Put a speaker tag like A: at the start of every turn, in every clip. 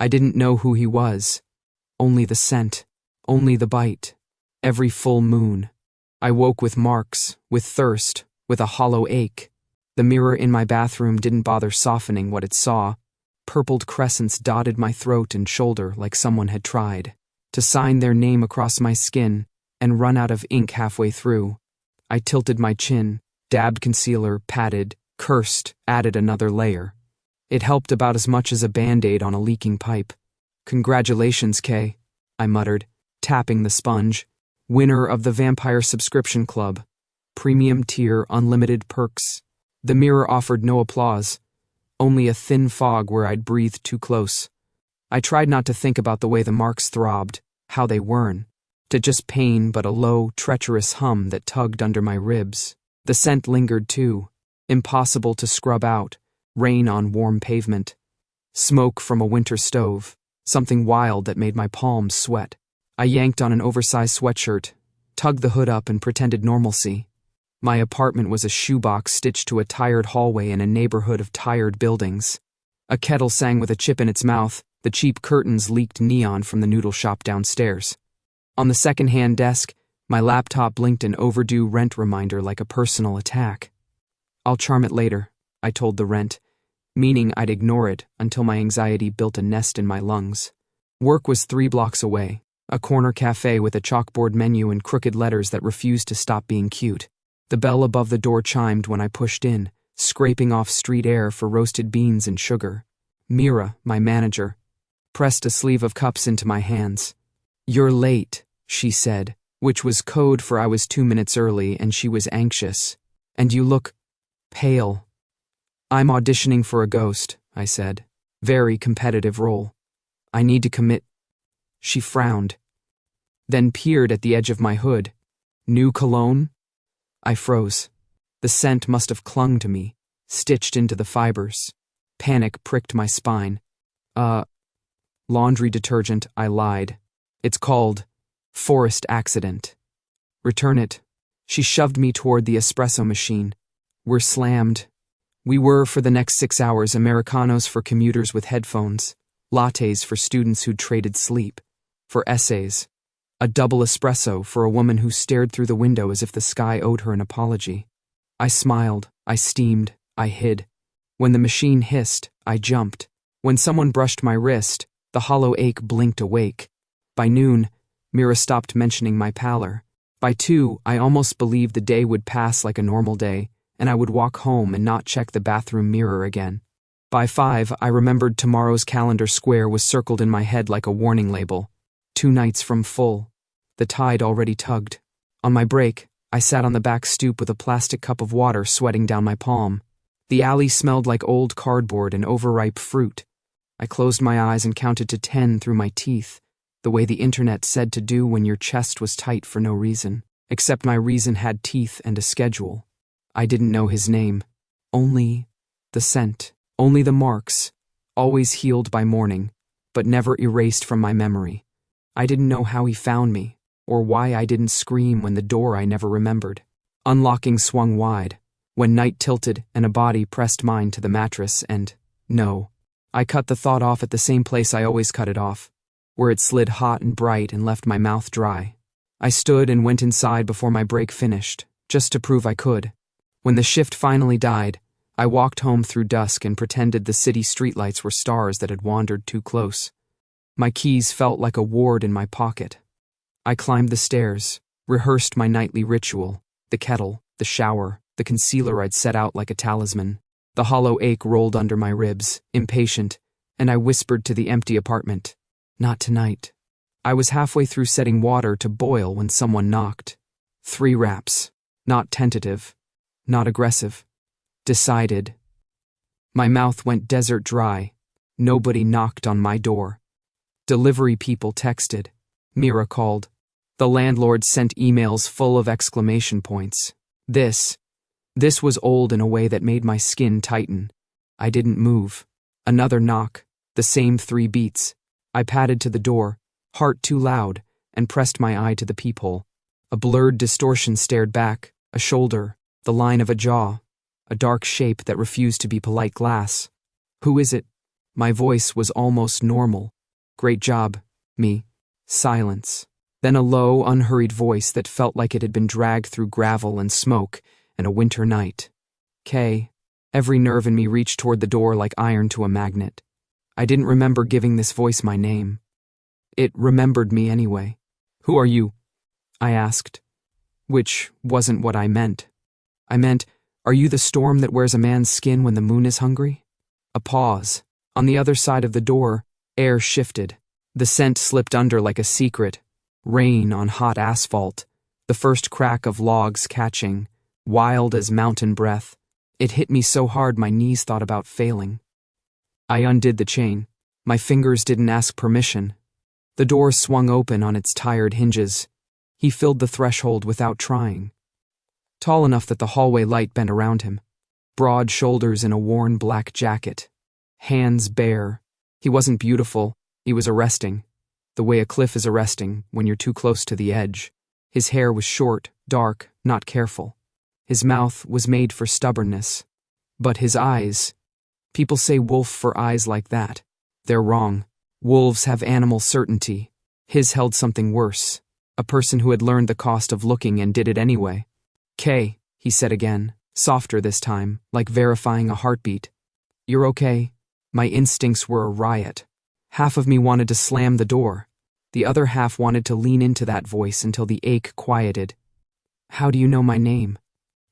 A: I didn't know who he was. Only the scent. Only the bite. Every full moon. I woke with marks, with thirst, with a hollow ache. The mirror in my bathroom didn't bother softening what it saw. Purpled crescents dotted my throat and shoulder like someone had tried to sign their name across my skin and run out of ink halfway through. I tilted my chin, dabbed concealer, patted, cursed, added another layer. It helped about as much as a Band-Aid on a leaking pipe. "Congratulations, Kay," I muttered, tapping the sponge. "Winner of the Vampire Subscription Club. Premium tier, unlimited perks." The mirror offered no applause, only a thin fog where I'd breathed too close. I tried not to think about the way the marks throbbed, how they weren't to just pain but a low, treacherous hum that tugged under my ribs. The scent lingered too, impossible to scrub out, rain on warm pavement. Smoke from a winter stove, something wild that made my palms sweat. I yanked on an oversized sweatshirt, tugged the hood up and pretended normalcy. My apartment was a shoebox stitched to a tired hallway in a neighborhood of tired buildings. A kettle sang with a chip in its mouth, the cheap curtains leaked neon from the noodle shop downstairs. On the second-hand desk, my laptop blinked an overdue rent reminder like a personal attack. "I'll charm it later," I told the rent, meaning I'd ignore it until my anxiety built a nest in my lungs. Work was 3 blocks away, a corner cafe with a chalkboard menu and crooked letters that refused to stop being cute. The bell above the door chimed when I pushed in, scraping off street air for roasted beans and sugar. Mira, my manager, pressed a sleeve of cups into my hands. "You're late," she said, which was code for I was 2 minutes early and she was anxious. "And you look pale." "I'm auditioning for a ghost," I said. "Very competitive role. I need to commit." She frowned, then peered at the edge of my hood. "New cologne?" I froze. The scent must have clung to me, stitched into the fibers. Panic pricked my spine. Laundry detergent," I lied. "It's called Forest Accident." "Return it." She shoved me toward the espresso machine. "We're slammed." We were for the next 6 hours, Americanos for commuters with headphones, lattes for students who'd traded sleep, for essays, a double espresso for a woman who stared through the window as if the sky owed her an apology. I smiled, I steamed, I hid. When the machine hissed, I jumped. When someone brushed my wrist, the hollow ache blinked awake. By noon, Mira stopped mentioning my pallor. By 2, I almost believed the day would pass like a normal day, and I would walk home and not check the bathroom mirror again. By 5, I remembered tomorrow's calendar square was circled in my head like a warning label. 2 nights from full. The tide already tugged. On my break, I sat on the back stoop with a plastic cup of water sweating down my palm. The alley smelled like old cardboard and overripe fruit. I closed my eyes and counted to 10 through my teeth, the way the internet said to do when your chest was tight for no reason, except my reason had teeth and a schedule. I didn't know his name. Only the scent, only the marks, always healed by morning, but never erased from my memory. I didn't know how he found me, or why I didn't scream when the door I never remembered. Unlocking swung wide, when night tilted and a body pressed mine to the mattress and, no. I cut the thought off at the same place I always cut it off, where it slid hot and bright and left my mouth dry. I stood and went inside before my break finished, just to prove I could. When the shift finally died, I walked home through dusk and pretended the city streetlights were stars that had wandered too close. My keys felt like a ward in my pocket. I climbed the stairs, rehearsed my nightly ritual, the kettle, the shower, the concealer I'd set out like a talisman. The hollow ache rolled under my ribs, impatient, and I whispered to the empty apartment, "Not tonight." I was halfway through setting water to boil when someone knocked. 3 raps. Not tentative. Not aggressive. Decided. My mouth went desert dry. Nobody knocked on my door. Delivery people texted. Mira called. The landlord sent emails full of exclamation points. This was old in a way that made my skin tighten. I didn't move. Another knock. The same 3 beats. I padded to the door, heart too loud, and pressed my eye to the peephole. A blurred distortion stared back, a shoulder, the line of a jaw, a dark shape that refused to be polite glass. "Who is it?" My voice was almost normal. Great job, me. Silence. Then a low, unhurried voice that felt like it had been dragged through gravel and smoke and a winter night. Kay. Every nerve in me reached toward the door like iron to a magnet. I didn't remember giving this voice my name. It remembered me anyway. Who are you? I asked. Which wasn't what I meant. I meant, are you the storm that wears a man's skin when the moon is hungry? A pause. On the other side of the door, air shifted. The scent slipped under like a secret. Rain on hot asphalt. The first crack of logs catching. Wild as mountain breath. It hit me so hard my knees thought about failing. I undid the chain. My fingers didn't ask permission. The door swung open on its tired hinges. He filled the threshold without trying. Tall enough that the hallway light bent around him. Broad shoulders in a worn black jacket. Hands bare. He wasn't beautiful. He was arresting. The way a cliff is arresting when you're too close to the edge. His hair was short, dark, not careful. His mouth was made for stubbornness. But his eyes... People say wolf for eyes like that. They're wrong. Wolves have animal certainty. His held something worse. A person who had learned the cost of looking and did it anyway. Kay, he said again, softer this time, like verifying a heartbeat. You're okay? My instincts were a riot. Half of me wanted to slam the door. The other half wanted to lean into that voice until the ache quieted. How do you know my name?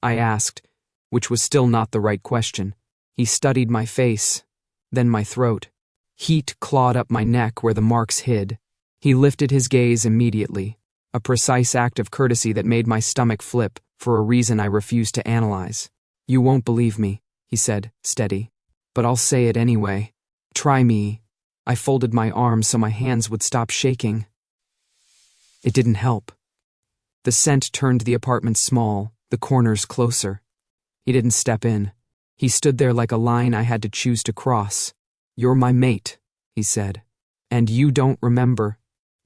A: I asked, which was still not the right question. He studied my face, then my throat. Heat clawed up my neck where the marks hid. He lifted his gaze immediately, a precise act of courtesy that made my stomach flip for a reason I refused to analyze. You won't believe me, he said, steady. But I'll say it anyway. Try me. I folded my arms so my hands would stop shaking. It didn't help. The scent turned the apartment small, the corners closer. He didn't step in. He stood there like a line I had to choose to cross. You're my mate, he said. And you don't remember.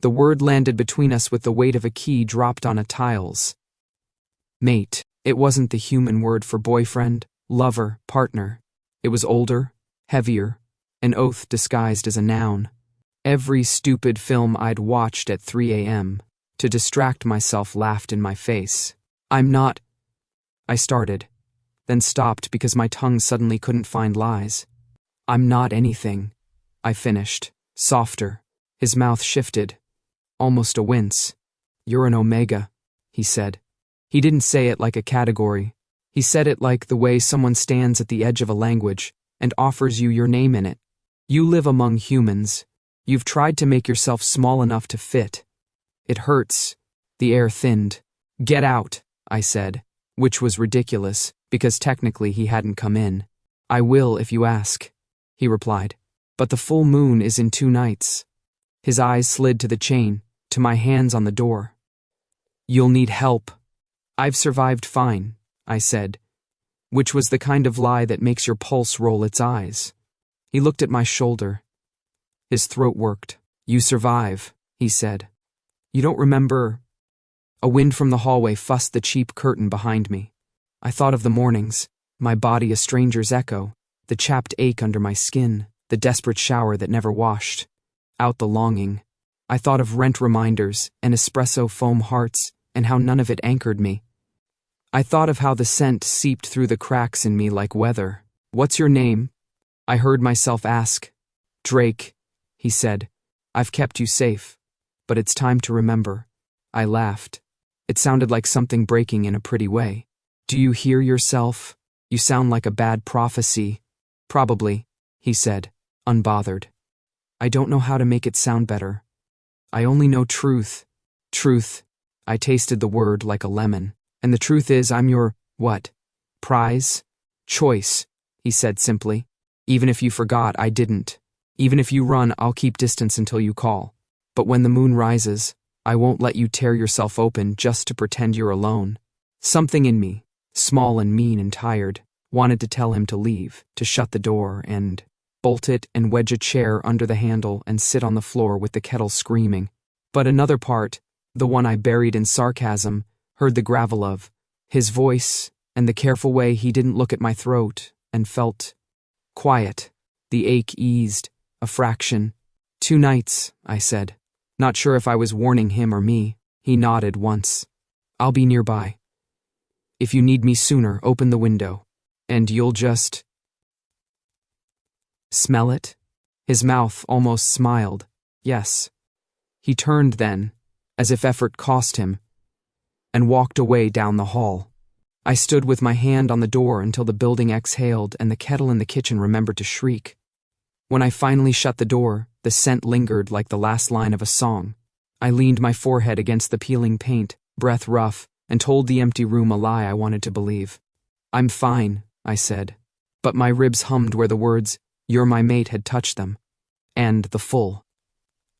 A: The word landed between us with the weight of a key dropped on a tiles. Mate. It wasn't the human word for boyfriend, lover, partner. It was older, heavier, an oath disguised as a noun. Every stupid film I'd watched at 3 a.m. to distract myself laughed in my face. I'm not... I started, then stopped because my tongue suddenly couldn't find lies. I'm not anything, I finished, softer. His mouth shifted, almost a wince. You're an Omega, he said. He didn't say it like a category. He said it like the way someone stands at the edge of a language and offers you your name in it. You live among humans. You've tried to make yourself small enough to fit. It hurts. The air thinned. Get out, I said, which was ridiculous because technically he hadn't come in. I will if you ask, he replied. But the full moon is in 2 nights. His eyes slid to the chain, to my hands on the door. You'll need help. I've survived fine, I said, which was the kind of lie that makes your pulse roll its eyes. He looked at my shoulder. His throat worked. You survive, he said. You don't remember... A wind from the hallway fussed the cheap curtain behind me. I thought of the mornings, my body a stranger's echo, the chapped ache under my skin, the desperate shower that never washed. Out the longing. I thought of rent reminders and espresso foam hearts and how none of it anchored me. I thought of how the scent seeped through the cracks in me like weather. What's your name? I heard myself ask. Drake, he said. I've kept you safe, but it's time to remember. I laughed. It sounded like something breaking in a pretty way. Do you hear yourself? You sound like a bad prophecy. Probably, he said, unbothered. I don't know how to make it sound better. I only know truth. Truth. I tasted the word like a lemon. And the truth is I'm your, what? Prize? Choice, he said simply. Even if you forgot, I didn't. Even if you run, I'll keep distance until you call. But when the moon rises, I won't let you tear yourself open just to pretend you're alone. Something in me, small and mean and tired, wanted to tell him to leave, to shut the door and bolt it and wedge a chair under the handle and sit on the floor with the kettle screaming. But another part, the one I buried in sarcasm, heard the gravel of his voice and the careful way he didn't look at my throat and felt quiet. The ache eased, A fraction. 2 nights, I said. Not sure if I was warning him or me. He nodded once. I'll be nearby. If you need me sooner, open the window. And you'll just... smell it? His mouth almost smiled. Yes. He turned then, as if effort cost him, and walked away down the hall. I stood with my hand on the door until the building exhaled and the kettle in the kitchen remembered to shriek. When I finally shut the door, the scent lingered like the last line of a song. I leaned my forehead against the peeling paint, breath rough, and told the empty room a lie I wanted to believe. I'm fine, I said, but my ribs hummed where the words, "You're my mate," had touched them. And the full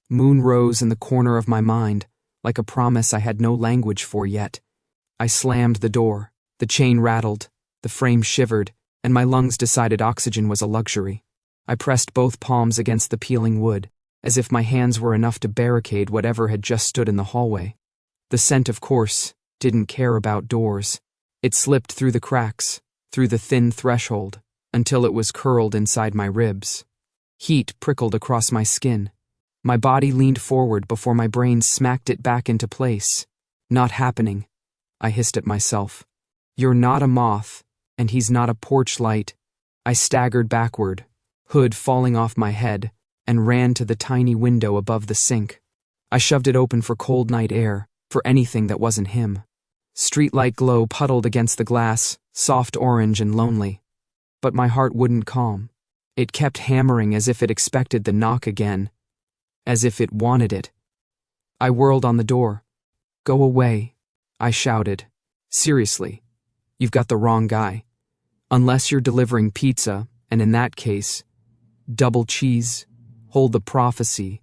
A: moon rose in the corner of my mind, like a promise I had no language for yet. I slammed the door, the chain rattled, the frame shivered, and my lungs decided oxygen was a luxury. I pressed both palms against the peeling wood, as if my hands were enough to barricade whatever had just stood in the hallway. The scent, of course, didn't care about doors. It slipped through the cracks, through the thin threshold, until it was curled inside my ribs. Heat prickled across my skin. My body leaned forward before my brain smacked it back into place. Not happening, I hissed at myself. You're not a moth, and he's not a porch light. I staggered backward, hood falling off my head, and ran to the tiny window above the sink. I shoved it open for cold night air, for anything that wasn't him. Streetlight glow puddled against the glass, soft orange and lonely. But my heart wouldn't calm. It kept hammering as if it expected the knock again, as if it wanted it. I whirled on the door. Go away, I shouted. Seriously, you've got the wrong guy. Unless you're delivering pizza, and in that case, double cheese, hold the prophecy.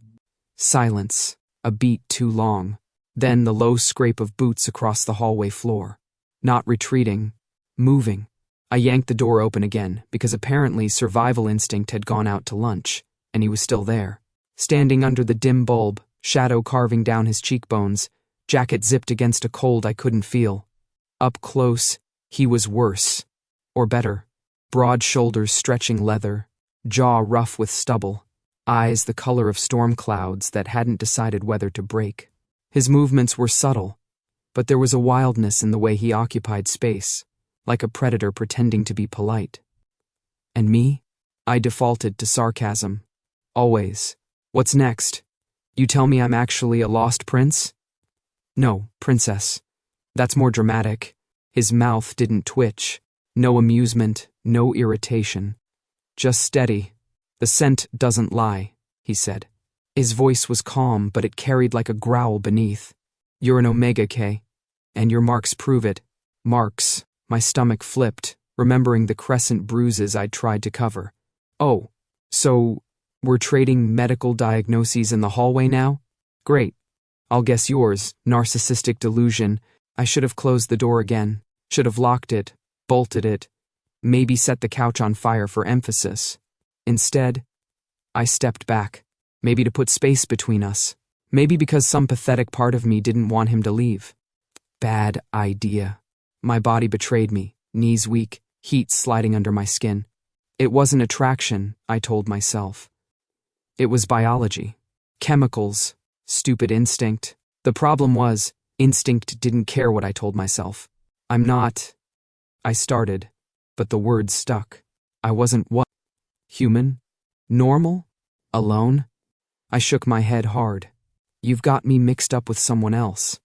A: Silence, a beat too long. Then the low scrape of boots across the hallway floor. Not retreating, moving. I yanked the door open again, because apparently survival instinct had gone out to lunch, and he was still there. Standing under the dim bulb, shadow carving down his cheekbones, jacket zipped against a cold I couldn't feel. Up close, he was worse. Or better. Broad shoulders stretching leather, jaw rough with stubble, eyes the color of storm clouds that hadn't decided whether to break. His movements were subtle, but there was a wildness in the way he occupied space, like a predator pretending to be polite. And me? I defaulted to sarcasm. Always. What's next? You tell me I'm actually a lost prince? No, princess. That's more dramatic. His mouth didn't twitch. No amusement, no irritation. Just steady. The scent doesn't lie, he said. His voice was calm, but it carried like a growl beneath. You're an Omega, K. And your marks prove it. Marks. My stomach flipped, remembering the crescent bruises I'd tried to cover. Oh, so we're trading medical diagnoses in the hallway now? Great. I'll guess yours, narcissistic delusion. I should have closed the door again, should have locked it, bolted it, maybe set the couch on fire for emphasis. Instead, I stepped back, maybe to put space between us, maybe because some pathetic part of me didn't want him to leave. Bad idea. My body betrayed me, knees weak, heat sliding under my skin. It wasn't attraction, I told myself. It was biology. Chemicals. Stupid instinct. The problem was, instinct didn't care what I told myself. I'm not... I started, but the words stuck. I wasn't what? Human? Normal? Alone? I shook my head hard. You've got me mixed up with someone else.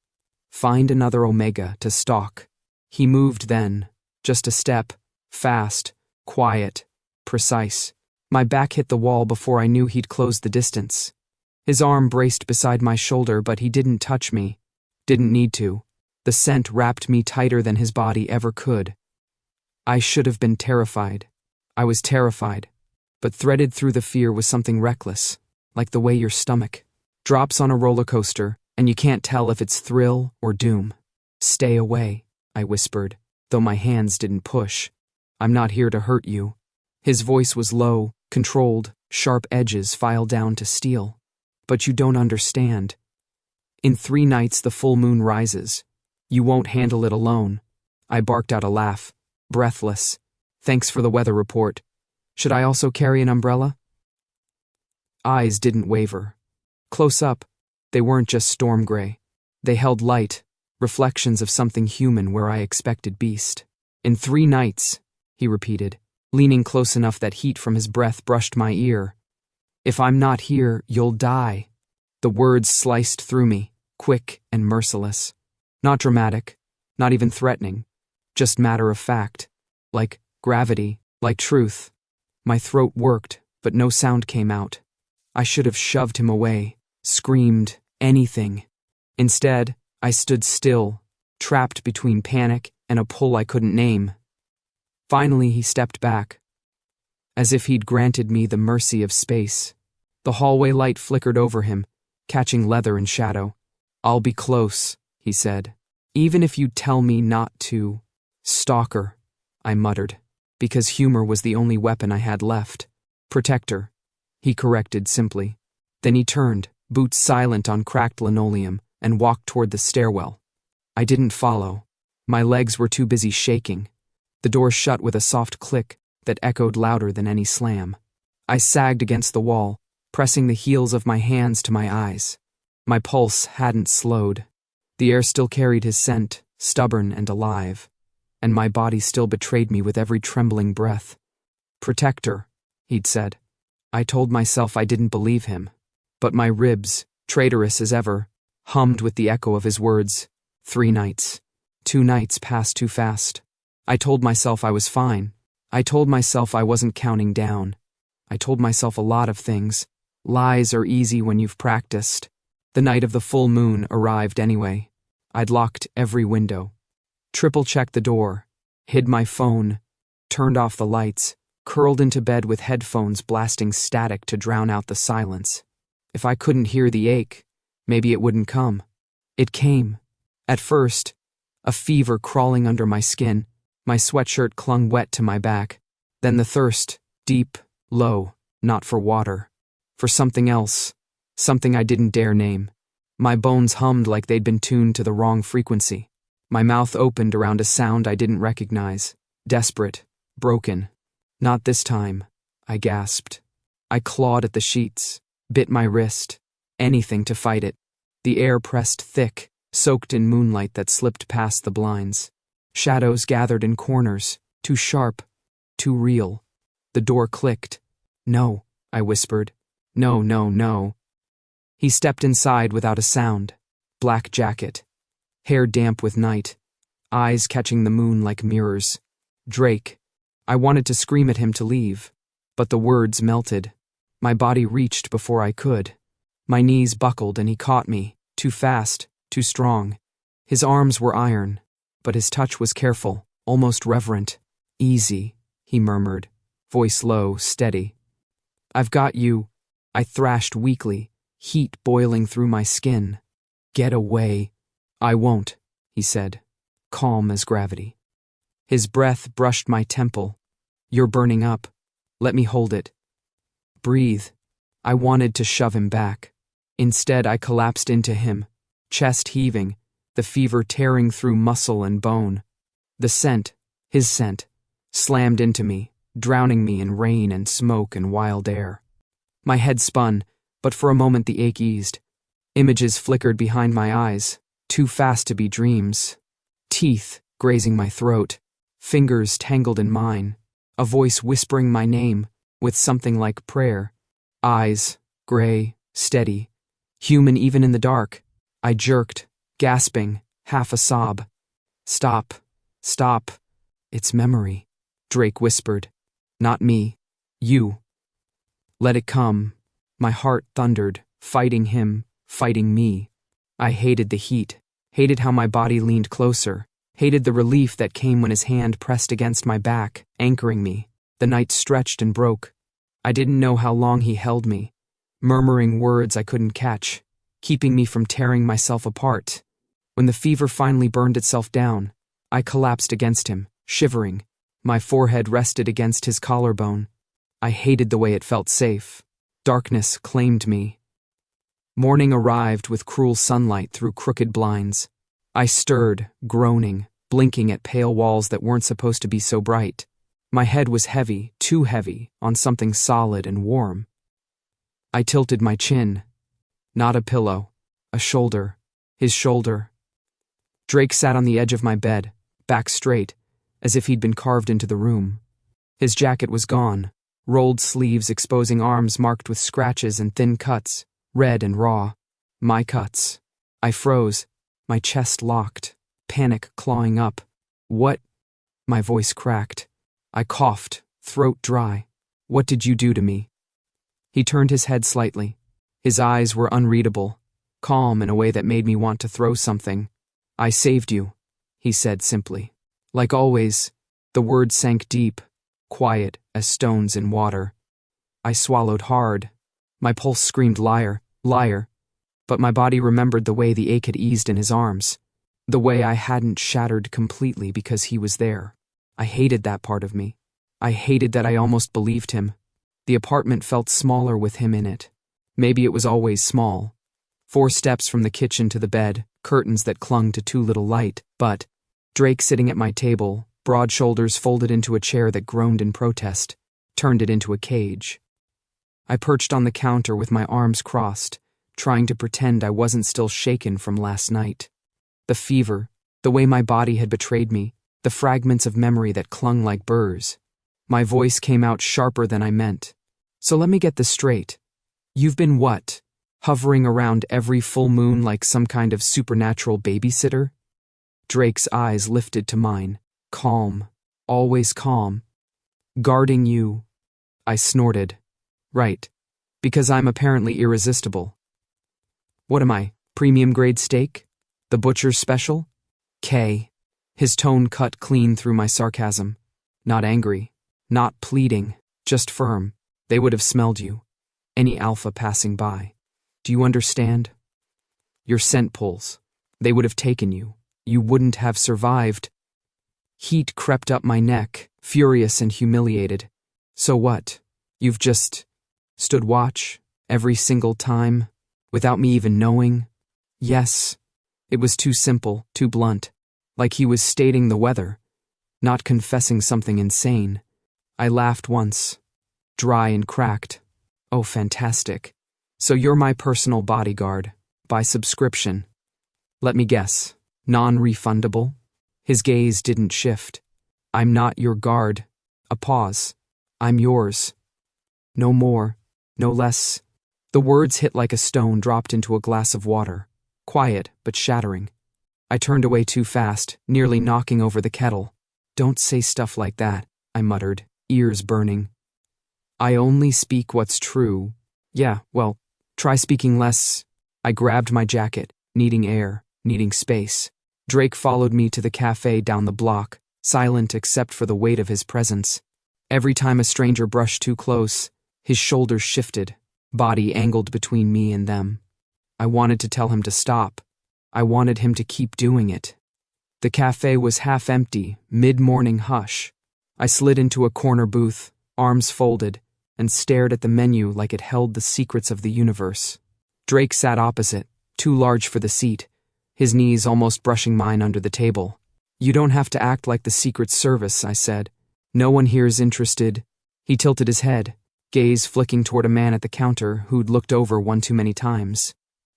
A: Find another Omega to stalk. He moved then, just a step, fast, quiet, precise. My back hit the wall before I knew he'd closed the distance. His arm braced beside my shoulder, but he didn't touch me. Didn't need to. The scent wrapped me tighter than his body ever could. I should have been terrified. I was terrified. But threaded through the fear was something reckless, like the way your stomach drops on a roller coaster, and you can't tell if it's thrill or doom. Stay away, I whispered, though my hands didn't push. I'm not here to hurt you. His voice was low, controlled, sharp edges filed down to steel. But you don't understand. In 3 nights the full moon rises. You won't handle it alone. I barked out a laugh, breathless. Thanks for the weather report. Should I also carry an umbrella? Eyes didn't waver. Close up, they weren't just storm gray. They held light, reflections of something human where I expected beast. In 3 nights, he repeated, leaning close enough that heat from his breath brushed my ear. If I'm not here, you'll die. The words sliced through me, quick and merciless. Not dramatic, not even threatening, just matter of fact. Like gravity, like truth. My throat worked, but no sound came out. I should have shoved him away, screamed, anything. Instead, I stood still, trapped between panic and a pull I couldn't name. Finally, he stepped back, as if he'd granted me the mercy of space. The hallway light flickered over him, catching leather and shadow. I'll be close, he said. Even if you tell me not to. Stalker, I muttered, because humor was the only weapon I had left. Protector, he corrected simply. Then he turned, boots silent on cracked linoleum, and walked toward the stairwell. I didn't follow. My legs were too busy shaking. The door shut with a soft click that echoed louder than any slam. I sagged against the wall, pressing the heels of my hands to my eyes. My pulse hadn't slowed. The air still carried his scent, stubborn and alive, and my body still betrayed me with every trembling breath. Protector, he'd said. I told myself I didn't believe him, but my ribs, traitorous as ever, hummed with the echo of his words. 3 nights. 2 nights passed too fast. I told myself I was fine. I told myself I wasn't counting down. I told myself a lot of things. Lies are easy when you've practiced. The night of the full moon arrived anyway. I'd locked every window, triple-checked the door, hid my phone, turned off the lights, curled into bed with headphones blasting static to drown out the silence. If I couldn't hear the ache, maybe it wouldn't come. It came. At first, a fever crawling under my skin, my sweatshirt clung wet to my back. Then the thirst, deep, low, not for water, for something else, something I didn't dare name. My bones hummed like they'd been tuned to the wrong frequency. My mouth opened around a sound I didn't recognize. Desperate, broken. Not this time, I gasped. I clawed at the sheets, bit my wrist, anything to fight it. The air pressed thick, soaked in moonlight that slipped past the blinds. Shadows gathered in corners, too sharp, too real. The door clicked. No, I whispered. No, no, no. He stepped inside without a sound. Black jacket. Hair damp with night. Eyes catching the moon like mirrors. Drake. I wanted to scream at him to leave, but the words melted. My body reached before I could. My knees buckled and he caught me, too fast, too strong. His arms were iron, but his touch was careful, almost reverent. Easy, he murmured, voice low, steady. I've got you, I thrashed weakly, heat boiling through my skin. Get away. I won't, he said, calm as gravity. His breath brushed my temple. You're burning up. Let me hold it. Breathe. I wanted to shove him back. Instead, I collapsed into him, chest heaving, the fever tearing through muscle and bone. The scent, his scent, slammed into me, drowning me in rain and smoke and wild air. My head spun, but for a moment the ache eased. Images flickered behind my eyes, too fast to be dreams. Teeth grazing my throat, fingers tangled in mine, a voice whispering my name with something like prayer. Eyes, gray, steady, human even in the dark. I jerked, gasping, half a sob. Stop, stop. It's memory, Drake whispered. Not me. You. Let it come. My heart thundered, fighting him, fighting me. I hated the heat, hated how my body leaned closer, hated the relief that came when his hand pressed against my back, anchoring me. The night stretched and broke. I didn't know how long he held me, murmuring words I couldn't catch, keeping me from tearing myself apart. When the fever finally burned itself down, I collapsed against him, shivering. My forehead rested against his collarbone. I hated the way it felt safe. Darkness claimed me. Morning arrived with cruel sunlight through crooked blinds. I stirred, groaning, blinking at pale walls that weren't supposed to be so bright. My head was heavy, too heavy, on something solid and warm. I tilted my chin. Not a pillow. A shoulder. His shoulder. Drake sat on the edge of my bed, back straight, as if he'd been carved into the room. His jacket was gone, rolled sleeves exposing arms marked with scratches and thin cuts, red and raw. My cuts. I froze, my chest locked, panic clawing up. What? My voice cracked. I coughed, throat dry. What did you do to me? He turned his head slightly. His eyes were unreadable, calm in a way that made me want to throw something. I saved you, he said simply. Like always, the words sank deep, quiet as stones in water. I swallowed hard. My pulse screamed liar, liar, but my body remembered the way the ache had eased in his arms, the way I hadn't shattered completely because he was there. I hated that part of me. I hated that I almost believed him. The apartment felt smaller with him in it. Maybe it was always small. 4 steps from the kitchen to the bed, curtains that clung to too little light, but Drake sitting at my table, broad shoulders folded into a chair that groaned in protest, turned it into a cage. I perched on the counter with my arms crossed, trying to pretend I wasn't still shaken from last night. The fever, the way my body had betrayed me, the fragments of memory that clung like burrs. My voice came out sharper than I meant. So let me get this straight. You've been what? Hovering around every full moon like some kind of supernatural babysitter? Drake's eyes lifted to mine, calm, always calm. Guarding you. I snorted. Right, because I'm apparently irresistible. What am I, premium grade steak? The butcher's special? K. His tone cut clean through my sarcasm. Not angry, not pleading, just firm. They would have smelled you. Any alpha passing by. Do you understand? Your scent pulls. They would have taken you. You wouldn't have survived. Heat crept up my neck, furious and humiliated. So what? You've just stood watch every single time, without me even knowing? Yes. It was too simple, too blunt, like he was stating the weather, not confessing something insane. I laughed once, dry and cracked. Oh, fantastic. So you're my personal bodyguard, by subscription. Let me guess, non-refundable? His gaze didn't shift. I'm not your guard. A pause. I'm yours. No more, no less. The words hit like a stone dropped into a glass of water, quiet but shattering. I turned away too fast, nearly knocking over the kettle. Don't say stuff like that, I muttered, ears burning. I only speak what's true. Yeah, well, try speaking less. I grabbed my jacket, needing air, needing space. Drake followed me to the cafe down the block, silent except for the weight of his presence. Every time a stranger brushed too close, his shoulders shifted, body angled between me and them. I wanted to tell him to stop. I wanted him to keep doing it. The cafe was half empty, mid-morning hush. I slid into a corner booth, arms folded, and stared at the menu like it held the secrets of the universe. Drake sat opposite, too large for the seat, his knees almost brushing mine under the table. You don't have to act like the Secret Service, I said. No one here is interested. He tilted his head, gaze flicking toward a man at the counter who'd looked over one too many times.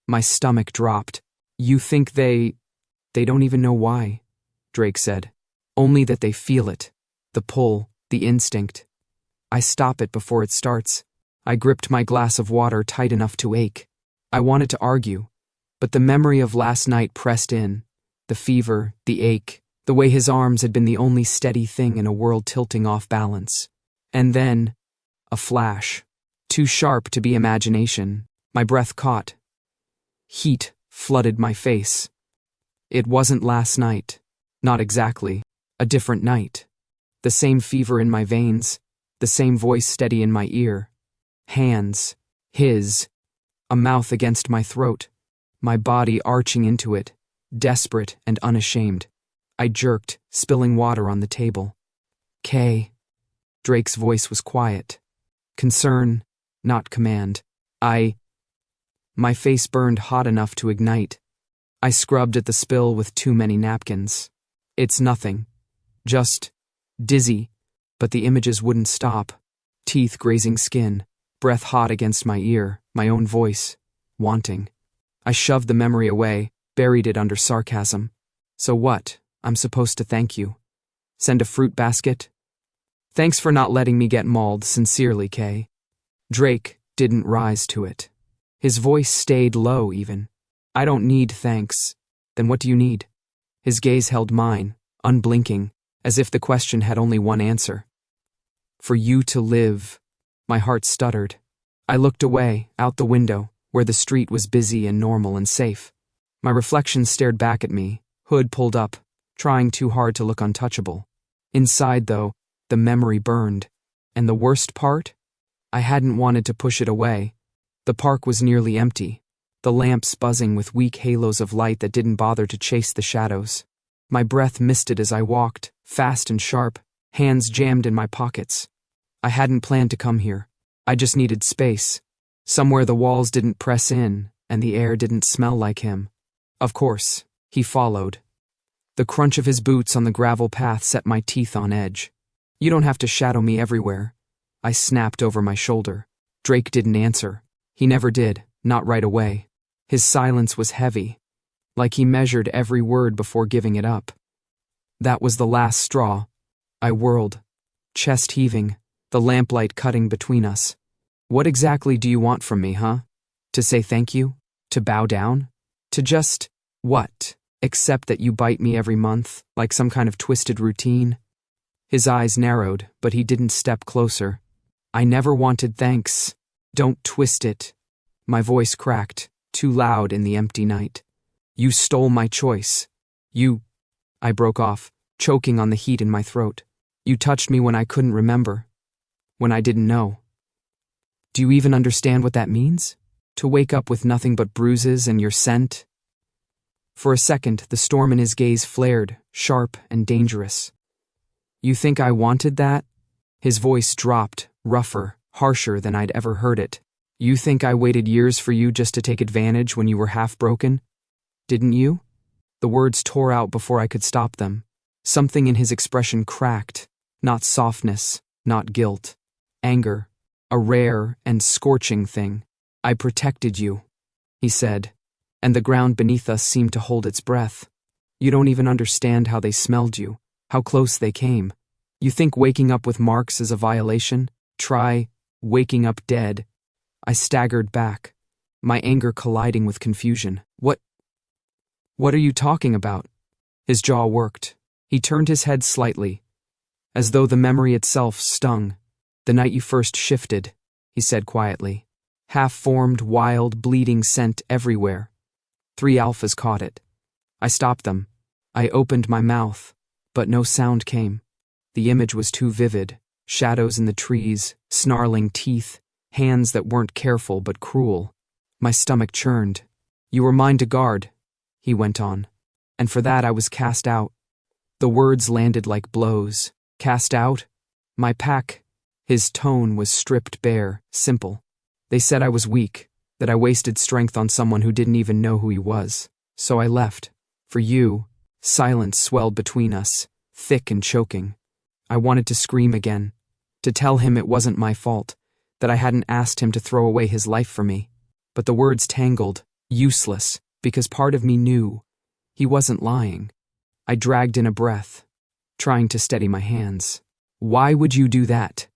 A: My stomach dropped. You think they don't even know why, Drake said. Only that they feel it. The pull, the instinct. I stop it before it starts. I gripped my glass of water tight enough to ache. I wanted to argue, but the memory of last night pressed in. The fever, the ache, the way his arms had been the only steady thing in a world tilting off balance. And then, a flash. Too sharp to be imagination. My breath caught. Heat flooded my face. It wasn't last night. Not exactly. A different night. The same fever in my veins. The same voice steady in my ear. Hands. His. A mouth against my throat. My body arching into it. Desperate and unashamed. I jerked, spilling water on the table. Kay. Drake's voice was quiet. Concern, not command. My face burned hot enough to ignite. I scrubbed at the spill with too many napkins. It's nothing. Just dizzy, but the images wouldn't stop. Teeth grazing skin, breath hot against my ear, my own voice, wanting. I shoved the memory away, buried it under sarcasm. So what? I'm supposed to thank you. Send a fruit basket? Thanks for not letting me get mauled, sincerely, Kay. Drake didn't rise to it. His voice stayed low, even. I don't need thanks. Then what do you need? His gaze held mine, unblinking, as if the question had only one answer. For you to live. My heart stuttered. I looked away, out the window, where the street was busy and normal and safe. My reflection stared back at me, hood pulled up, trying too hard to look untouchable. Inside, though, the memory burned. And the worst part? I hadn't wanted to push it away. The park was nearly empty, the lamps buzzing with weak halos of light that didn't bother to chase the shadows. My breath misted as I walked, fast and sharp, hands jammed in my pockets. I hadn't planned to come here. I just needed space. Somewhere the walls didn't press in, and the air didn't smell like him. Of course, he followed. The crunch of his boots on the gravel path set my teeth on edge. You don't have to shadow me everywhere. I snapped over my shoulder. Drake didn't answer. He never did, not right away. His silence was heavy, like he measured every word before giving it up. That was the last straw. I whirled, chest heaving, the lamplight cutting between us. What exactly do you want from me, huh? To say thank you? To bow down? To just, what? Accept that you bite me every month, like some kind of twisted routine? His eyes narrowed, but he didn't step closer. I never wanted thanks. Don't twist it. My voice cracked, too loud in the empty night. You stole my choice. I broke off, choking on the heat in my throat. You touched me when I couldn't remember. When I didn't know. Do you even understand what that means? To wake up with nothing but bruises and your scent? For a second, the storm in his gaze flared, sharp and dangerous. You think I wanted that? His voice dropped, rougher, harsher than I'd ever heard it. You think I waited years for you just to take advantage when you were half broken? Didn't you? The words tore out before I could stop them. Something in his expression cracked. Not softness, not guilt. Anger. A rare and scorching thing. I protected you, he said, and the ground beneath us seemed to hold its breath. You don't even understand how they smelled you, how close they came. You think waking up with marks is a violation? Try waking up dead. I staggered back, my anger colliding with confusion. What are you talking about? His jaw worked. He turned his head slightly, as though the memory itself stung. The night you first shifted, he said quietly. Half-formed, wild, bleeding scent everywhere. 3 alphas caught it. I stopped them. I opened my mouth, but no sound came. The image was too vivid. Shadows in the trees, snarling teeth, hands that weren't careful but cruel. My stomach churned. You were mine to guard, he went on, and for that I was cast out. The words landed like blows. Cast out? My pack. His tone was stripped bare, simple. They said I was weak, that I wasted strength on someone who didn't even know who he was. So I left. For you. Silence swelled between us, thick and choking. I wanted to scream again, to tell him it wasn't my fault, that I hadn't asked him to throw away his life for me. But the words tangled, useless, because part of me knew he wasn't lying. I dragged in a breath, trying to steady my hands. Why would you do that?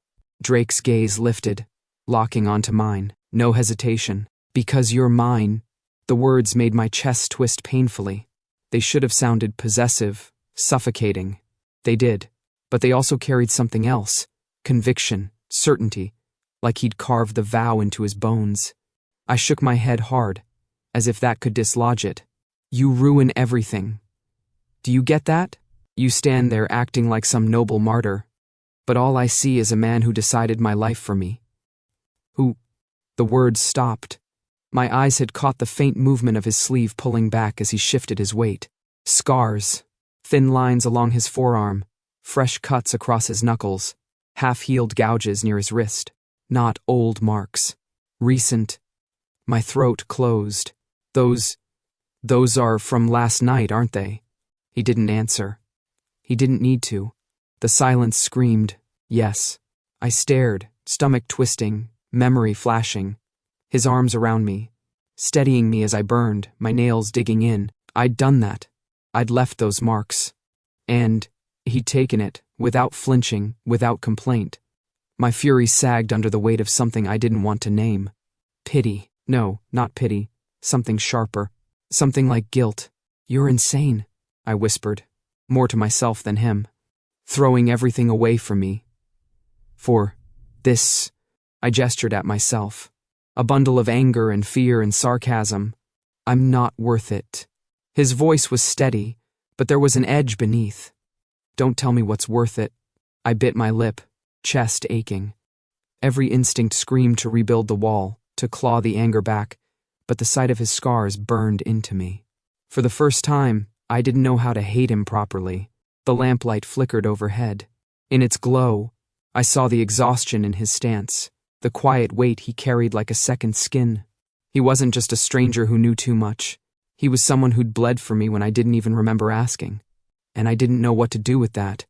A: Drake's gaze lifted, locking onto mine. No hesitation. Because you're mine. The words made my chest twist painfully. They should have sounded possessive, suffocating. They did, but they also carried something else. Conviction, certainty, like he'd carved the vow into his bones. I shook my head hard, as if that could dislodge it. You ruin everything. Do you get that? You stand there acting like some noble martyr, but all I see is a man who decided my life for me. Who? The words stopped. My eyes had caught the faint movement of his sleeve pulling back as he shifted his weight. Scars, thin lines along his forearm, fresh cuts across his knuckles, half-healed gouges near his wrist. Not old marks. Recent. My throat closed. Those are from last night, aren't they? He didn't answer. He didn't need to. The silence screamed, yes. I stared, stomach twisting, memory flashing. His arms around me, steadying me as I burned, my nails digging in. I'd done that. I'd left those marks. And he'd taken it, without flinching, without complaint. My fury sagged under the weight of something I didn't want to name. Pity. No, not pity. Something sharper. Something like guilt. "You're insane," I whispered, more to myself than him, throwing everything away from me. "For this," I gestured at myself, a bundle of anger and fear and sarcasm. "I'm not worth it." His voice was steady, but there was an edge beneath. "Don't tell me what's worth it." I bit my lip, chest aching. Every instinct screamed to rebuild the wall, to claw the anger back, but the sight of his scars burned into me. For the first time, I didn't know how to hate him properly. The lamplight flickered overhead. In its glow, I saw the exhaustion in his stance, the quiet weight he carried like a second skin. He wasn't just a stranger who knew too much. He was someone who'd bled for me when I didn't even remember asking. And I didn't know what to do with that.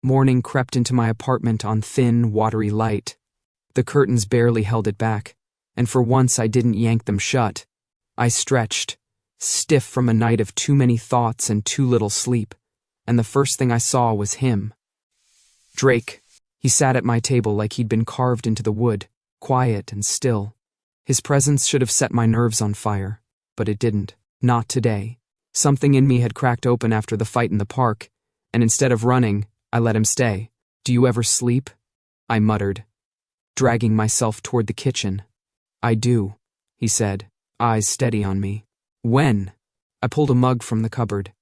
A: Morning crept into my apartment on thin, watery light. The curtains barely held it back, and for once I didn't yank them shut. I stretched, stiff from a night of too many thoughts and too little sleep, and the first thing I saw was him. Drake. He sat at my table like he'd been carved into the wood, quiet and still. His presence should have set my nerves on fire, but it didn't. Not today. Something in me had cracked open after the fight in the park, and instead of running, I let him stay. "Do you ever sleep?" I muttered, dragging myself toward the kitchen. "I do," he said, eyes steady on me. "When?" I pulled a mug from the cupboard,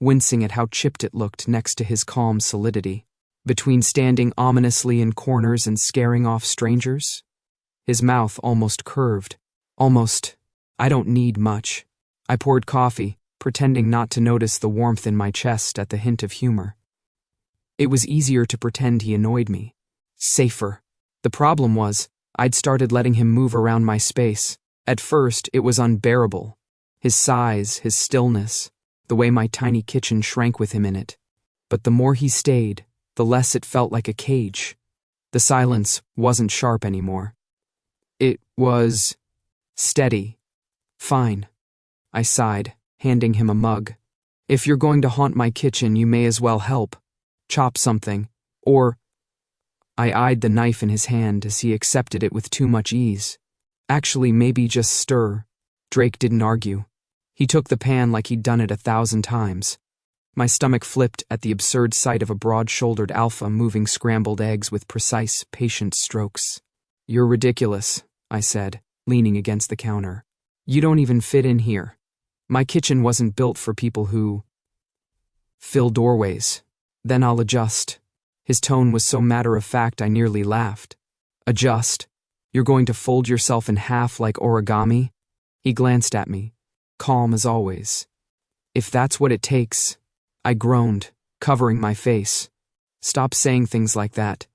A: wincing at how chipped it looked next to his calm solidity. Between standing ominously in corners and scaring off strangers? His mouth almost curved. Almost. "I don't need much." I poured coffee, pretending not to notice the warmth in my chest at the hint of humor. It was easier to pretend he annoyed me. Safer. The problem was, I'd started letting him move around my space. At first, it was unbearable. His size, his stillness, the way my tiny kitchen shrank with him in it. But the more he stayed, the less it felt like a cage. The silence wasn't sharp anymore. It was steady. "Fine," I sighed, handing him a mug. "If you're going to haunt my kitchen, you may as well help. Chop something. Or—" I eyed the knife in his hand as he accepted it with too much ease. "Actually, maybe just stir." Drake didn't argue. He took the pan like he'd done it 1,000 times. My stomach flipped at the absurd sight of a broad-shouldered alpha moving scrambled eggs with precise, patient strokes. "You're ridiculous," I said, leaning against the counter. "You don't even fit in here. My kitchen wasn't built for people who fill doorways. Then I'll adjust." His tone was so matter-of-fact I nearly laughed. "Adjust? You're going to fold yourself in half like origami?" He glanced at me, calm as always. "If that's what it takes," I groaned, covering my face. "Stop saying things like that.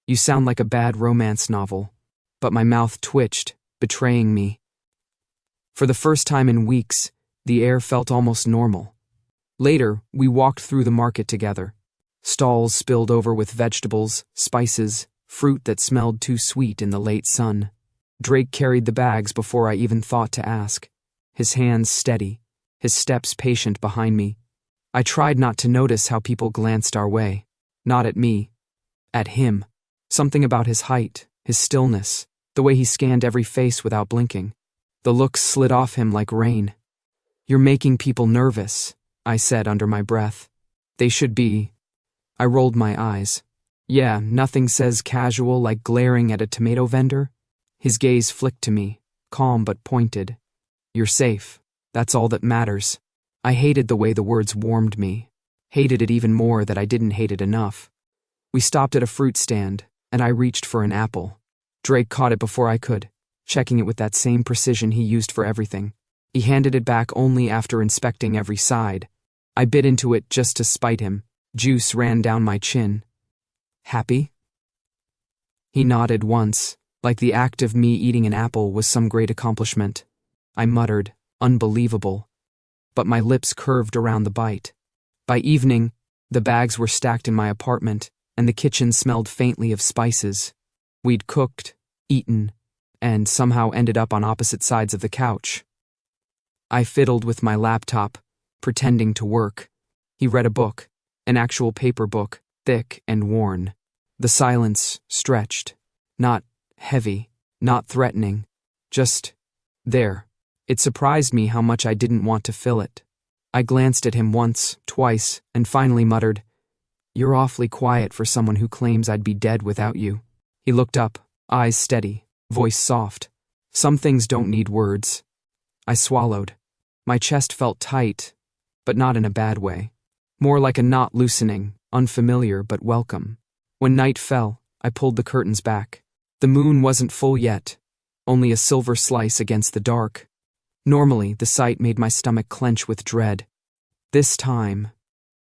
A: You sound like a bad romance novel." But my mouth twitched, betraying me. For the first time in weeks, the air felt almost normal. Later, we walked through the market together. Stalls spilled over with vegetables, spices, fruit that smelled too sweet in the late sun. Drake carried the bags before I even thought to ask, his hands steady, his steps patient behind me. I tried not to notice how people glanced our way. Not at me. At him. Something about his height, his stillness, the way he scanned every face without blinking. The looks slid off him like rain. "You're making people nervous," I said under my breath. "They should be." I rolled my eyes. "Yeah, nothing says casual like glaring at a tomato vendor." His gaze flicked to me, calm but pointed. "You're safe. That's all that matters." I hated the way the words warmed me. Hated it even more that I didn't hate it enough. We stopped at a fruit stand, and I reached for an apple. Drake caught it before I could, checking it with that same precision he used for everything. He handed it back only after inspecting every side. I bit into it just to spite him. Juice ran down my chin. "Happy?" He nodded once, like the act of me eating an apple was some great accomplishment. I muttered, "Unbelievable." But my lips curved around the bite. By evening, the bags were stacked in my apartment, and the kitchen smelled faintly of spices. We'd cooked, eaten, and somehow ended up on opposite sides of the couch. I fiddled with my laptop, pretending to work. He read a book, an actual paper book, thick and worn. The silence stretched. Not heavy, not threatening, just there. It surprised me how much I didn't want to fill it. I glanced at him once, twice, and finally muttered, "You're awfully quiet for someone who claims I'd be dead without you." He looked up, eyes steady, voice soft. "Some things don't need words." I swallowed. My chest felt tight, but not in a bad way. More like a knot loosening, unfamiliar but welcome. When night fell, I pulled the curtains back. The moon wasn't full yet, only a silver slice against the dark. Normally, the sight made my stomach clench with dread. This time,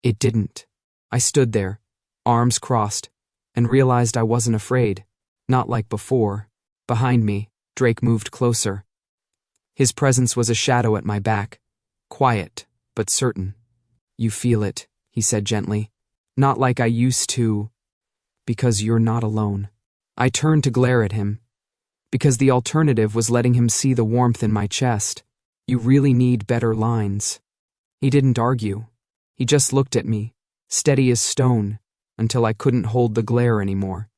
A: it didn't. I stood there, arms crossed, and realized I wasn't afraid. Not like before. Behind me, Drake moved closer. His presence was a shadow at my back, quiet, but certain. "You feel it," he said gently. "Not like I used to, because you're not alone." I turned to glare at him, because the alternative was letting him see the warmth in my chest. "You really need better lines." He didn't argue. He just looked at me, steady as stone, until I couldn't hold the glare anymore.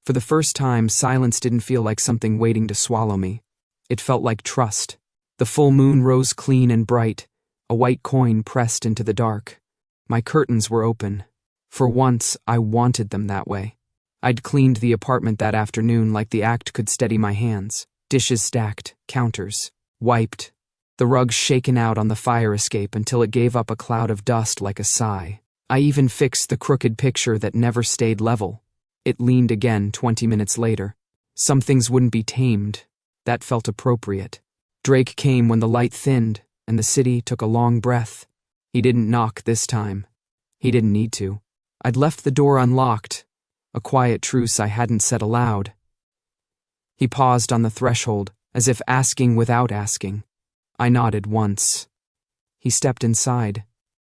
A: For the first time, silence didn't feel like something waiting to swallow me. It felt like trust. The full moon rose clean and bright, a white coin pressed into the dark. My curtains were open. For once, I wanted them that way. I'd cleaned the apartment that afternoon like the act could steady my hands. Dishes stacked, counters wiped, the rug shaken out on the fire escape until it gave up a cloud of dust like a sigh. I even fixed the crooked picture that never stayed level. It leaned again 20 minutes later. Some things wouldn't be tamed. That felt appropriate. Drake came when the light thinned, and the city took a long breath. He didn't knock this time. He didn't need to. I'd left the door unlocked, a quiet truce I hadn't said aloud. He paused on the threshold, as if asking without asking. I nodded once. He stepped inside.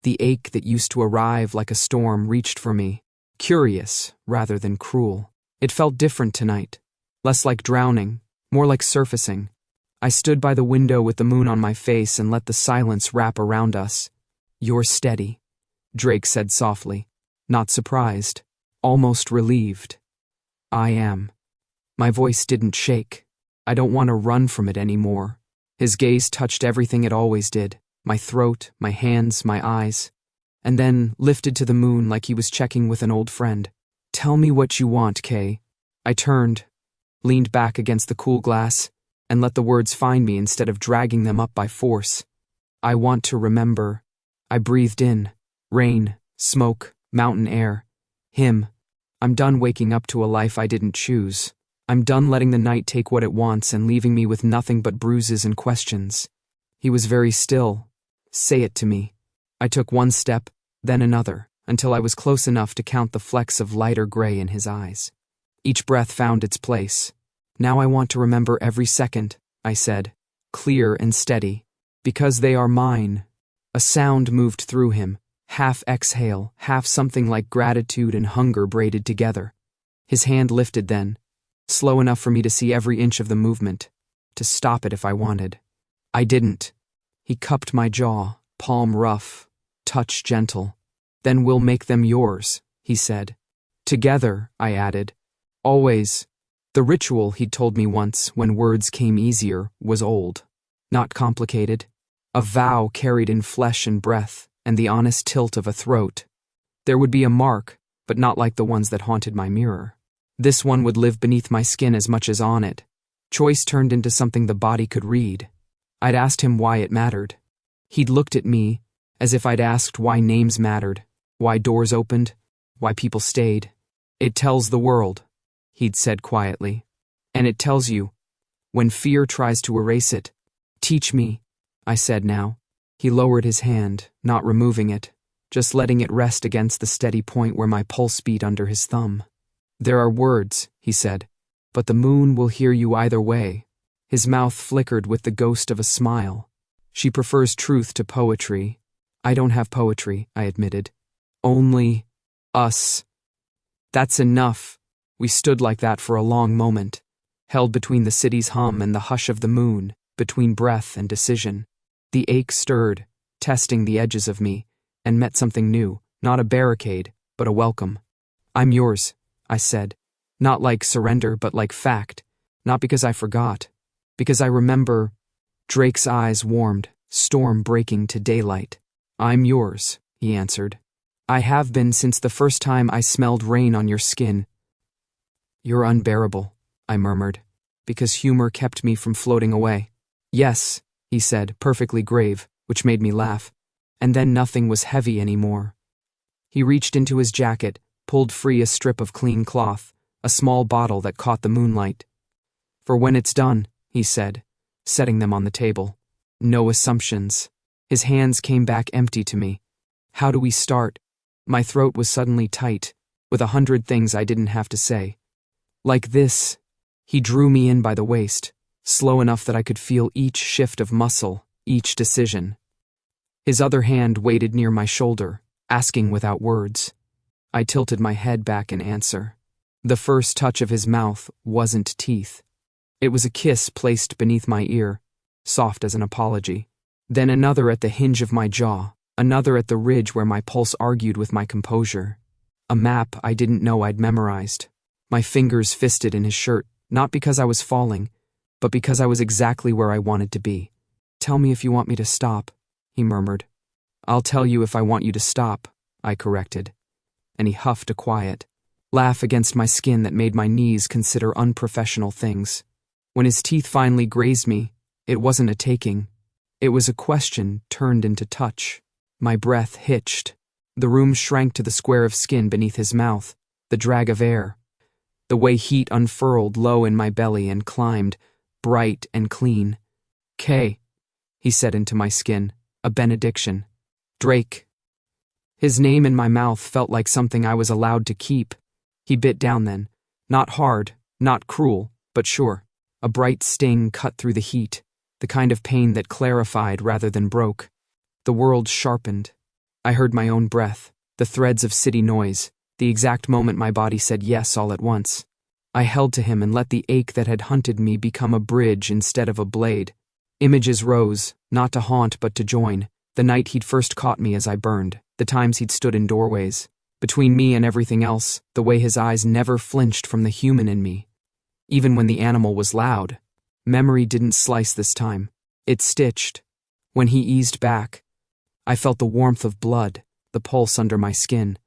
A: The ache that used to arrive like a storm reached for me, curious rather than cruel. It felt different tonight, less like drowning, more like surfacing. I stood by the window with the moon on my face and let the silence wrap around us. "You're steady," Drake said softly, not surprised. Almost relieved. "I am." My voice didn't shake. "I don't want to run from it anymore." His gaze touched everything it always did, my throat, my hands, my eyes, and then lifted to the moon like he was checking with an old friend. "Tell me what you want, Kay." I turned, leaned back against the cool glass, and let the words find me instead of dragging them up by force. "I want to remember." I breathed in. Rain, smoke, mountain air. Him. I'm done waking up to a life I didn't choose. I'm done letting the night take what it wants and leaving me with nothing but bruises and questions. He was very still. "Say it to me." I took one step, then another, until I was close enough to count the flecks of lighter gray in his eyes. Each breath found its place. "Now I want to remember every second," I said, clear and steady, "because they are mine." A sound moved through him, half exhale, half something like gratitude and hunger braided together. His hand lifted then, slow enough for me to see every inch of the movement, to stop it if I wanted. I didn't. He cupped my jaw, palm rough, touch gentle. "Then we'll make them yours," he said. "Together," I added. "Always." The ritual, he'd told me once, when words came easier, was old. Not complicated. A vow carried in flesh and breath, and the honest tilt of a throat. There would be a mark, but not like the ones that haunted my mirror. This one would live beneath my skin as much as on it. Choice turned into something the body could read. I'd asked him why it mattered. He'd looked at me, as if I'd asked why names mattered, why doors opened, why people stayed. "It tells the world," he'd said quietly. "And it tells you, when fear tries to erase it." "Teach me," I said now. He lowered his hand, not removing it, just letting it rest against the steady point where my pulse beat under his thumb. "There are words," he said, "but the moon will hear you either way." His mouth flickered with the ghost of a smile. "She prefers truth to poetry." "I don't have poetry," I admitted. "Only us." "That's enough." We stood like that for a long moment. held between the city's hum and the hush of the moon, between breath and decision. The ache stirred, testing the edges of me, and met something new, not a barricade, but a welcome. "I'm yours," I said, not like surrender but like fact, not because I forgot, because I remember. Drake's eyes warmed, storm breaking to daylight. "I'm yours," he answered. "I have been since the first time I smelled rain on your skin." "You're unbearable," I murmured, because humor kept me from floating away. "Yes," he said, perfectly grave, which made me laugh. And then nothing was heavy anymore. He reached into his jacket, pulled free a strip of clean cloth, a small bottle that caught the moonlight. "For when it's done," he said, setting them on the table. "No assumptions." His hands came back empty to me. "How do we start?" My throat was suddenly tight, with 100 things I didn't have to say. "Like this." He drew me in by the waist, slow enough that I could feel each shift of muscle, each decision. His other hand weighted near my shoulder, asking without words. I tilted my head back in answer. The first touch of his mouth wasn't teeth. It was a kiss placed beneath my ear, soft as an apology. Then another at the hinge of my jaw, another at the ridge where my pulse argued with my composure. A map I didn't know I'd memorized. My fingers fisted in his shirt, not because I was falling, but because I was exactly where I wanted to be. "Tell me if you want me to stop," he murmured. "I'll tell you if I want you to stop," I corrected. And he huffed a quiet laugh against my skin that made my knees consider unprofessional things. When his teeth finally grazed me, it wasn't a taking. It was a question turned into touch. My breath hitched. The room shrank to the square of skin beneath his mouth, the drag of air. The way heat unfurled low in my belly and climbed, bright and clean. "K," he said into my skin, a benediction. "Drake." His name in my mouth felt like something I was allowed to keep. He bit down then. Not hard, not cruel, but sure. A bright sting cut through the heat, the kind of pain that clarified rather than broke. The world sharpened. I heard my own breath, the threads of city noise, the exact moment my body said yes all at once. I held to him and let the ache that had hunted me become a bridge instead of a blade. Images rose, not to haunt but to join. The night he'd first caught me as I burned, the times he'd stood in doorways. Between me and everything else, the way his eyes never flinched from the human in me. Even when the animal was loud, memory didn't slice this time. It stitched. When he eased back, I felt the warmth of blood, the pulse under my skin.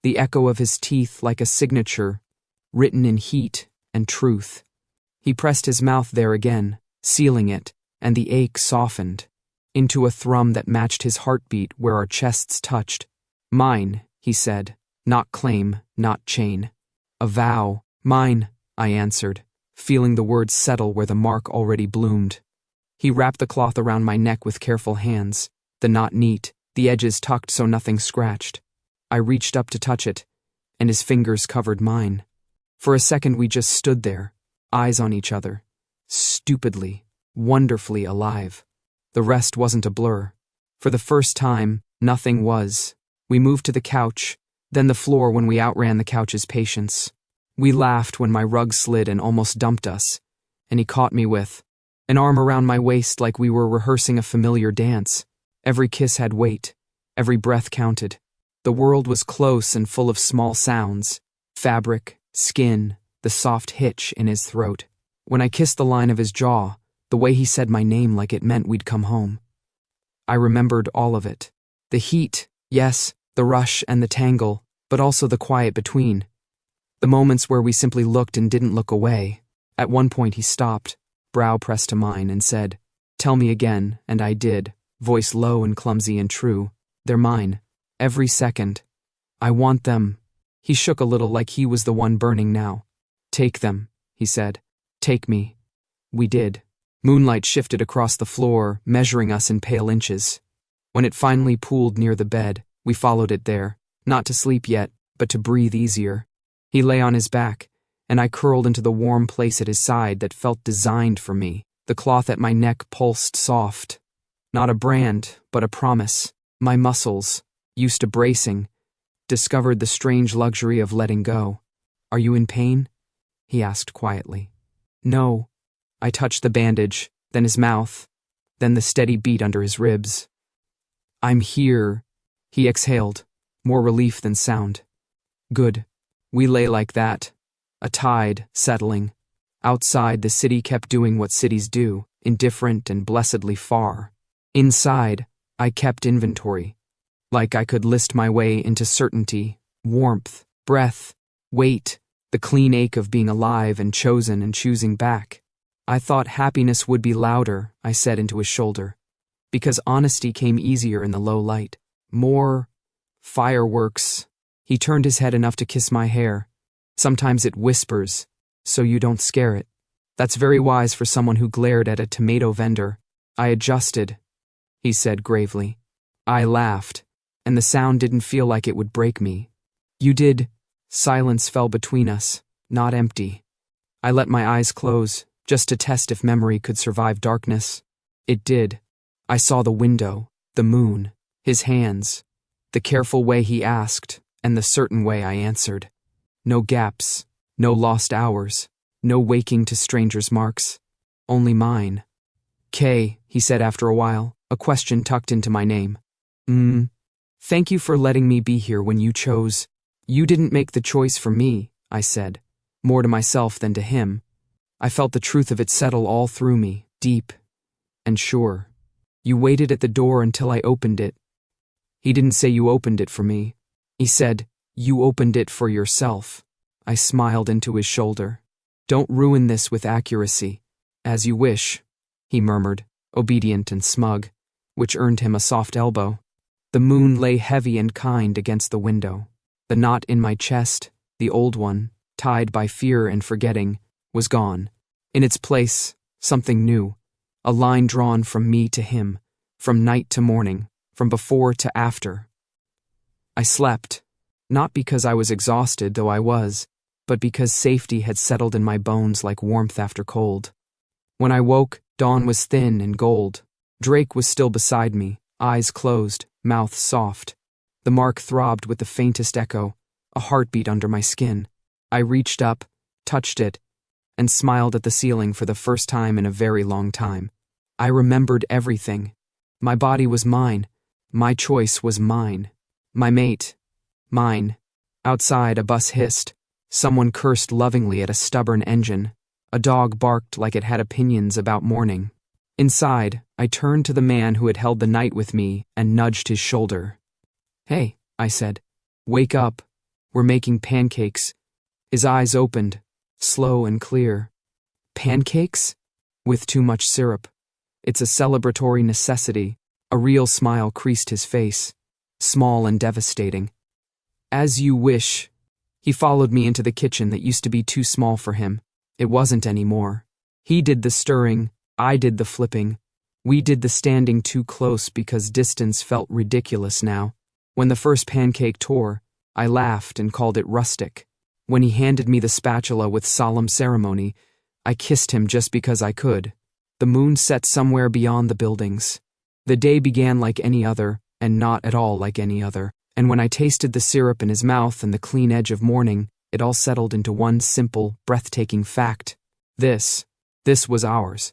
A: The echo of his teeth like a signature, written in heat and truth. He pressed his mouth there again, sealing it, and the ache softened into a thrum that matched his heartbeat where our chests touched. "Mine," he said, "not claim, not chain. A vow, mine," I answered, feeling the words settle where the mark already bloomed. He wrapped the cloth around my neck with careful hands, the knot neat, the edges tucked so nothing scratched. I reached up to touch it, and his fingers covered mine. For a second we just stood there, eyes on each other, stupidly, wonderfully alive. The rest wasn't a blur. For the first time, nothing was. We moved to the couch, then the floor when we outran the couch's patience. We laughed when my rug slid and almost dumped us, and he caught me with an arm around my waist like we were rehearsing a familiar dance. Every kiss had weight, every breath counted. The world was close and full of small sounds, fabric, skin, the soft hitch in his throat. When I kissed the line of his jaw, the way he said my name like it meant we'd come home. I remembered all of it. The heat, yes, the rush and the tangle, but also the quiet between. The moments where we simply looked and didn't look away. At one point he stopped, brow pressed to mine, and said, "Tell me again," and I did, voice low and clumsy and true. "They're mine. Every second. I want them." He shook a little like he was the one burning now. "Take them," he said. "Take me." We did. Moonlight shifted across the floor, measuring us in pale inches. When it finally pooled near the bed, we followed it there, not to sleep yet, but to breathe easier. He lay on his back, and I curled into the warm place at his side that felt designed for me. The cloth at my neck pulsed soft. Not a brand, but a promise. My muscles, used to bracing, discovered the strange luxury of letting go. "Are you in pain?" he asked quietly. No. I touched the bandage, then his mouth, then the steady beat under his ribs. I'm here, he exhaled, more relief than sound. Good. We lay like that, a tide settling. Outside, the city kept doing what cities do, indifferent and blessedly far. Inside, I kept inventory, like I could list my way into certainty, warmth, breath, weight, the clean ache of being alive and chosen and choosing back. I thought happiness would be louder, I said into his shoulder, because honesty came easier in the low light. More fireworks. He turned his head enough to kiss my hair. Sometimes it whispers, so you don't scare it. That's very wise for someone who glared at a tomato vendor. I adjusted, he said gravely. I laughed, and the sound didn't feel like it would break me. You did. Silence fell between us, not empty. I let my eyes close, just to test if memory could survive darkness. It did. I saw the window, the moon, his hands, the careful way he asked, and the certain way I answered. No gaps, no lost hours, no waking to strangers' marks. Only mine. Kay, he said after a while, a question tucked into my name. Thank you for letting me be here when you chose. You didn't make the choice for me, I said, more to myself than to him. I felt the truth of it settle all through me, deep and sure. You waited at the door until I opened it. He didn't say you opened it for me. He said, you opened it for yourself. I smiled into his shoulder. Don't ruin this with accuracy. As you wish, he murmured, obedient and smug, which earned him a soft elbow. The moon lay heavy and kind against the window. The knot in my chest, the old one, tied by fear and forgetting, was gone. In its place, something new, a line drawn from me to him, from night to morning, from before to after. I slept, not because I was exhausted, though I was, but because safety had settled in my bones like warmth after cold. When I woke, dawn was thin and gold. Drake was still beside me, eyes closed, mouth soft. The mark throbbed with the faintest echo, a heartbeat under my skin. I reached up, touched it, and smiled at the ceiling for the first time in a very long time. I remembered everything. My body was mine. My choice was mine. My mate, mine. Outside, a bus hissed. Someone cursed lovingly at a stubborn engine. A dog barked like it had opinions about morning. Inside, I turned to the man who had held the night with me and nudged his shoulder. Hey, I said. Wake up. We're making pancakes. His eyes opened, slow and clear. Pancakes? With too much syrup. It's a celebratory necessity. A real smile creased his face, small and devastating. As you wish. He followed me into the kitchen that used to be too small for him. It wasn't anymore. He did the stirring, I did the flipping. We did the standing too close because distance felt ridiculous now. When the first pancake tore, I laughed and called it rustic. When he handed me the spatula with solemn ceremony, I kissed him just because I could. The moon set somewhere beyond the buildings. The day began like any other, and not at all like any other. And when I tasted the syrup in his mouth and the clean edge of morning, it all settled into one simple, breathtaking fact. This was ours.